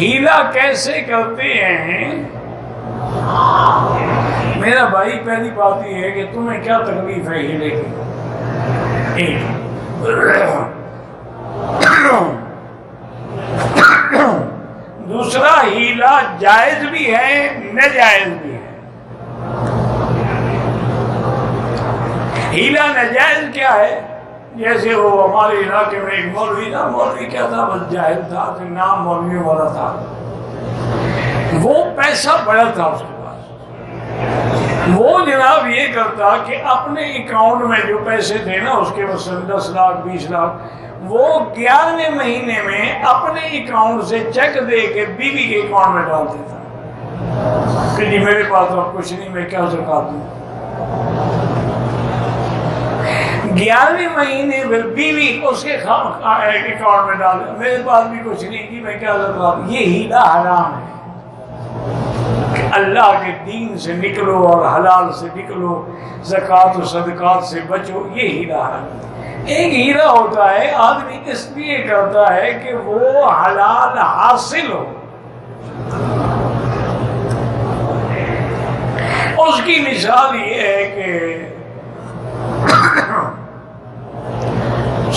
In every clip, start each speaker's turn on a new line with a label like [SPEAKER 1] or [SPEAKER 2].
[SPEAKER 1] ہیلا کیسے کرتے ہیں؟ میرا بھائی پہلی بات یہ ہے کہ تمہیں کیا تکلیف ہے ہیلے کی؟ ایک دوسرا، ہیلا جائز بھی ہے ناجائز بھی ہے۔ ہیلا ناجائز کیا ہے؟ جیسے وہ ہمارے علاقے میں ایک مولوی تھا، مولوی کیا تھا، بس جاہل تھا، نام مولوی والا تھا، وہ پیسہ بڑا تھا اس کے پاس، وہ جناب یہ کرتا کہ اپنے اکاؤنٹ میں جو پیسے تھے نا اس کے مثلا 10 لاکھ 20 لاکھ، وہ 11ویں مہینے میں اپنے اکاؤنٹ سے چیک دے کے بیوی کے اکاؤنٹ میں ڈال دیتا کہ جی میرے پاس اب کچھ نہیں، میں کیا زکات دوں؟ 11ویں مہینے میں بیوی اس کے اکاؤنٹ میں ڈال دے، میرے پاس بھی کچھ نہیں جی میں کیا زکات دوں؟ یہ ہیلا حرام ہے کہ اللہ کے دین سے نکلو اور حلال سے نکلو، زکوٰۃ و صدقات سے بچو، یہ ہیلا حرام ہے۔ ایک ہیلا ہوتا ہے آدمی اس لیے کرتا ہے کہ وہ حلال حاصل ہو، اس کی مثال یہ ہے کہ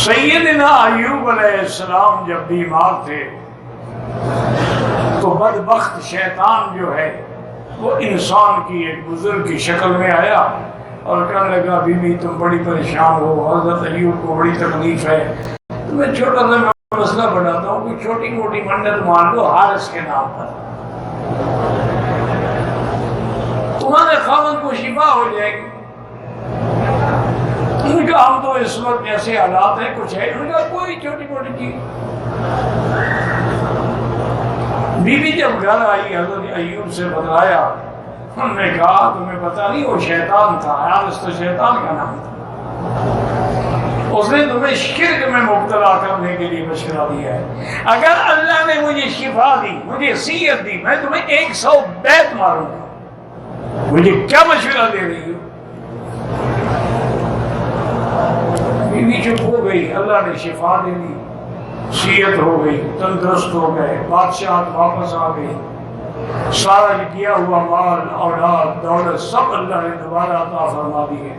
[SPEAKER 1] سیدنا ایوب علیہ السلام جب بیمار تھے تو بدبخت شیطان جو ہے وہ انسان کی ایک بزرگ کی شکل میں آیا اور کہنے لگا بی بی تم بڑی پریشان ہو، حضرت ایوب کو بڑی تکلیف ہے، تو میں چھوٹا سا مسئلہ بتاتا ہوں کہ چھوٹی موٹی منت مان لو حارث کے نام پر، تمہارے خاوند کو شفا ہو جائے گی۔ ان کا ہم تو اس وقت ایسے حالات ہیں کچھ ہے، ان کا کوئی چھوٹی موٹی چیز۔ بی بی جب گھر آئی حضرت ایوب سے بتلایا، انہوں نے کہا تمہیں پتا نہیں وہ شیطان تھا، حارث تو شیطان کا نام تھا، اس نے تمہیں شرک میں مبتلا کرنے کے لیے مشورہ دیا ہے۔ اگر اللہ نے مجھے شفا دی، مجھے صحت دی، میں تمہیں 100 بیت ماروں گا، مجھے کیا مشورہ دے رہی ہو؟ بیوی چپ ہو گئی، اللہ نے شفا دے دی، صحت ہو گئی، تندرست ہو گئے، بادشاہت واپس آ گئی، سارا کیا ہوا مال اولاد دولت سب اللہ نے دوبارہ عطا فرما دی ہے۔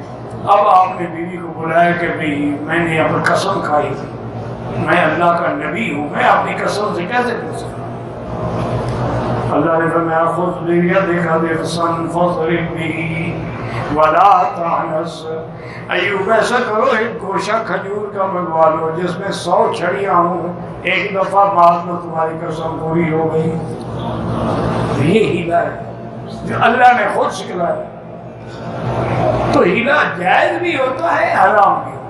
[SPEAKER 1] اب آپ نے بیوی کو بلایا کہ بھئی میں نے اپنی قسم کھائی تھی، میں اللہ کا نبی ہوں، میں اپنی قسم سے کیسے پوچھ سکتا؟ اللہ نے فرمایا خذ بیدک ضغثا فاضرب به ولا تحنث، ایوب ایسا کرو ایک گوشہ کھجور کا منگوا لو جس میں 100 چھڑیاں ہوں، ایک دفعہ بعد میں تمہاری قسم پوری ہو گئی۔ یہ ہیلا ہے جو اللہ نے خود سکھلایا۔ تو ہیلا جائز بھی ہوتا ہے، حرام بھی ہوتا ہے۔